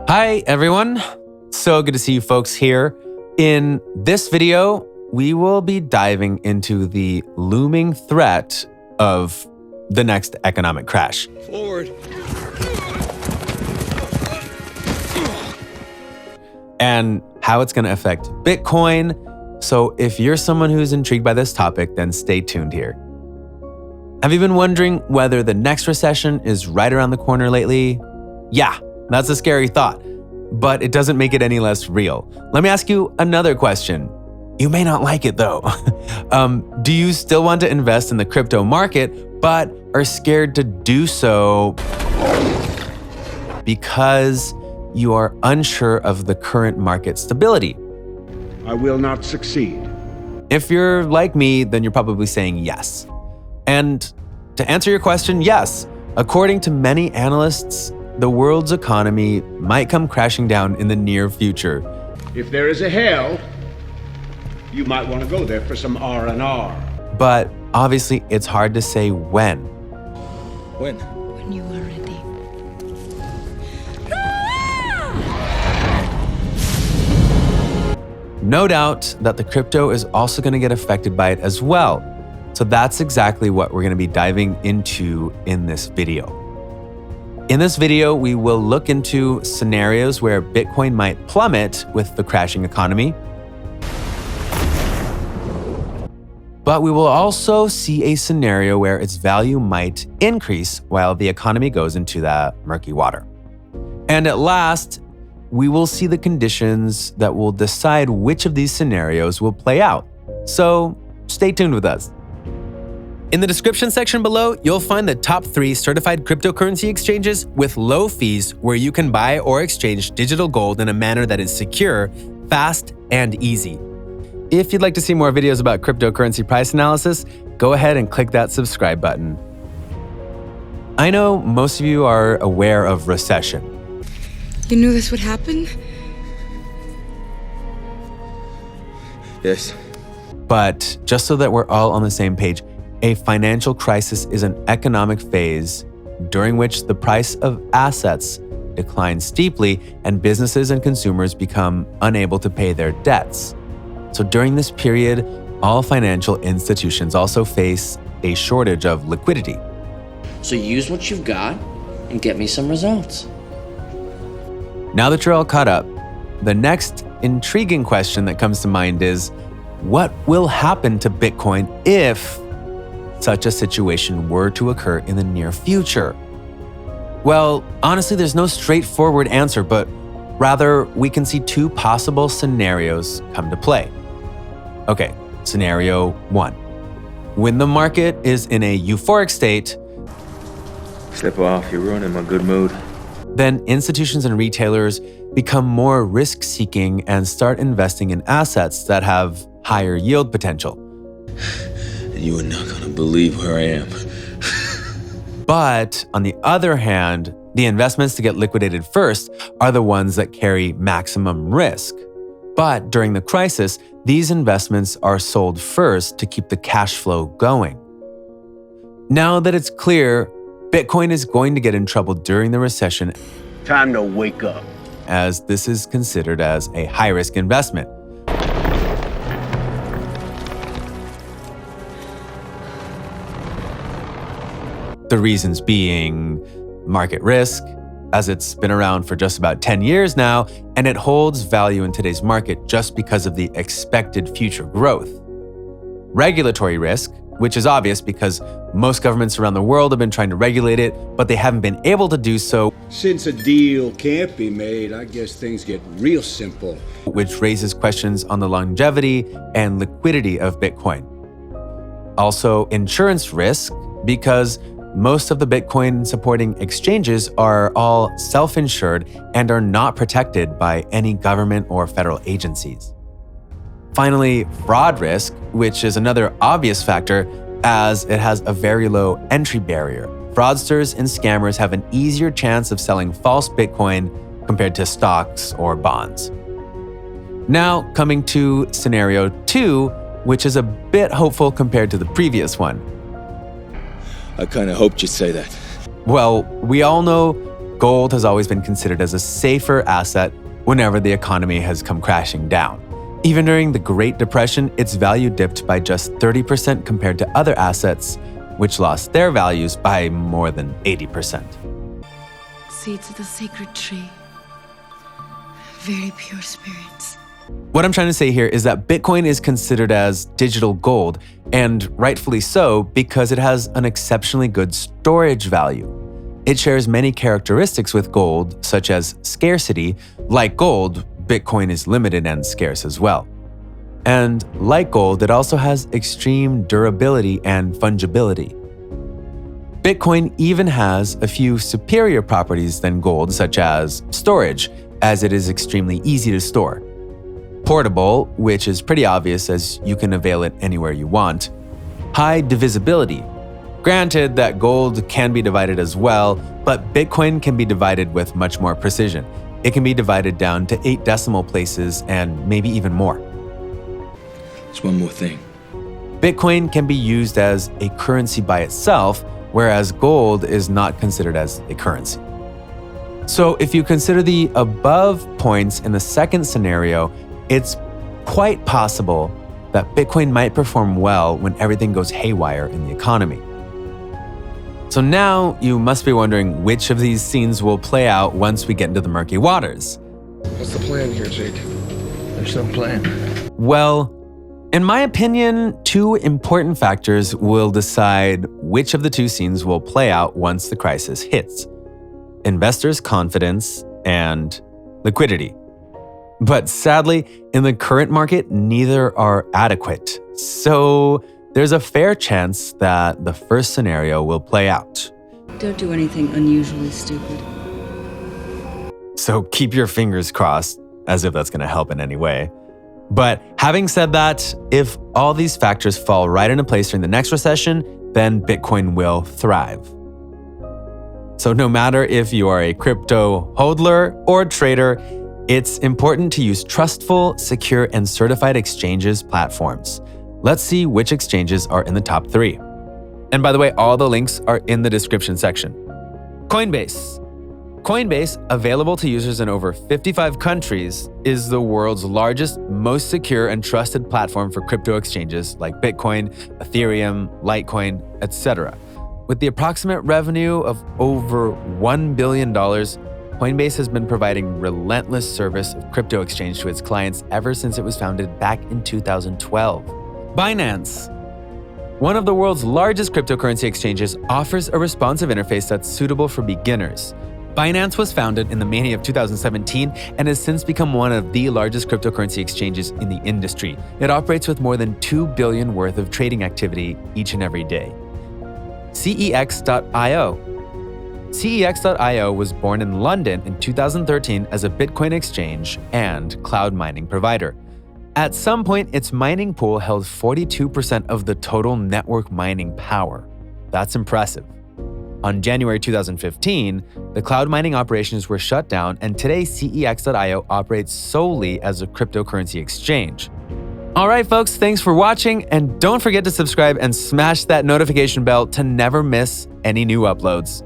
Hi, everyone. So good to see you folks here. In this video, we will be diving into the looming threat of the next economic crash. Forward. And how it's going to affect Bitcoin. So if you're someone who's intrigued by this topic, then stay tuned here. Have you been wondering whether the next recession is right around the corner lately? Yeah, that's a scary thought, but it doesn't make it any less real. Let me ask you another question. You may not like it though. Do you still want to invest in the crypto market, but are scared to do so because you are unsure of the current market stability? I will not succeed. If you're like me, then you're probably saying yes. And to answer your question, yes. According to many analysts, the world's economy might come crashing down in the near future. If there is a hell, you might want to go there for some R&R. But obviously, it's hard to say when. When? When you are ready. No doubt that the crypto is also going to get affected by it as well. So that's exactly what we're going to be diving into in this video. In this video, we will look into scenarios where Bitcoin might plummet with the crashing economy. But we will also see a scenario where its value might increase while the economy goes into that murky water. And at last, we will see the conditions that will decide which of these scenarios will play out. So stay tuned with us. In the description section below, you'll find the top 3 certified cryptocurrency exchanges with low fees where you can buy or exchange digital gold in a manner that is secure, fast, and easy. If you'd like to see more videos about cryptocurrency price analysis, go ahead and click that subscribe button. I know most of you are aware of recession. You knew this would happen? Yes. But just so that we're all on the same page, a financial crisis is an economic phase during which the price of assets declines steeply and businesses and consumers become unable to pay their debts. So during this period, all financial institutions also face a shortage of liquidity. So use what you've got and get me some results. Now that you're all caught up, the next intriguing question that comes to mind is, what will happen to Bitcoin if such a situation were to occur in the near future? Well, honestly, there's no straightforward answer, but rather we can see 2 possible scenarios come to play. Okay, scenario 1. When the market is in a euphoric state, Step off, you're ruining my good mood. then institutions and retailers become more risk-seeking and start investing in assets that have higher yield potential. And you are not gonna believe where I am. But on the other hand, the investments to get liquidated first are the ones that carry maximum risk. But during the crisis, these investments are sold first to keep the cash flow going. Now that it's clear, Bitcoin is going to get in trouble during the recession, Time to wake up. as this is considered as a high-risk investment. The reasons being market risk, as it's been around for just about 10 years now, and it holds value in today's market just because of the expected future growth. Regulatory risk, which is obvious because most governments around the world have been trying to regulate it, but they haven't been able to do so, Since a deal can't be made, I guess things get real simple. which raises questions on the longevity and liquidity of Bitcoin. Also, insurance risk, because most of the Bitcoin supporting exchanges are all self-insured and are not protected by any government or federal agencies. Finally, fraud risk, which is another obvious factor as it has a very low entry barrier. Fraudsters and scammers have an easier chance of selling false Bitcoin compared to stocks or bonds. Now, coming to scenario 2, which is a bit hopeful compared to the previous one. I kind of hoped you'd say that. Well, we all know gold has always been considered as a safer asset whenever the economy has come crashing down. Even during the Great Depression, its value dipped by just 30% compared to other assets, which lost their values by more than 80%. Seeds of the sacred tree. Very pure spirits. What I'm trying to say here is that Bitcoin is considered as digital gold, and rightfully so because it has an exceptionally good storage value. It shares many characteristics with gold, such as scarcity. Like gold, Bitcoin is limited and scarce as well. And like gold, it also has extreme durability and fungibility. Bitcoin even has a few superior properties than gold, such as storage, as it is extremely easy to store. Portable, which is pretty obvious as you can avail it anywhere you want. High divisibility. Granted that gold can be divided as well, but Bitcoin can be divided with much more precision. It can be divided down to 8 decimal places and maybe even more. There's one more thing. Bitcoin can be used as a currency by itself, whereas gold is not considered as a currency. So if you consider the above points in the second scenario, it's quite possible that Bitcoin might perform well when everything goes haywire in the economy. So now you must be wondering which of these scenes will play out once we get into the murky waters. What's the plan here, Jake? There's no plan. Well, in my opinion, 2 important factors will decide which of the 2 scenes will play out once the crisis hits: investors' confidence and liquidity. But sadly, in the current market, neither are adequate. So there's a fair chance that the first scenario will play out. Don't do anything unusually stupid. So keep your fingers crossed, as if that's going to help in any way. But having said that, if all these factors fall right into place during the next recession, then Bitcoin will thrive. So no matter if you are a crypto hodler or trader, it's important to use trustful, secure, and certified exchanges platforms. Let's see which exchanges are in the top 3. And by the way, all the links are in the description section. Coinbase. Coinbase, available to users in over 55 countries, is the world's largest, most secure, and trusted platform for crypto exchanges like Bitcoin, Ethereum, Litecoin, etc. With the approximate revenue of over $1 billion, Coinbase has been providing relentless service of crypto exchange to its clients ever since it was founded back in 2012. Binance. One of the world's largest cryptocurrency exchanges, offers a responsive interface that's suitable for beginners. Binance was founded in the May of 2017 and has since become one of the largest cryptocurrency exchanges in the industry. It operates with more than $2 billion worth of trading activity each and every day. CEX.io. CEX.io was born in London in 2013 as a Bitcoin exchange and cloud mining provider. At some point, its mining pool held 42% of the total network mining power. That's impressive. On January 2015, the cloud mining operations were shut down, and today CEX.io operates solely as a cryptocurrency exchange. All right, folks, thanks for watching, and don't forget to subscribe and smash that notification bell to never miss any new uploads.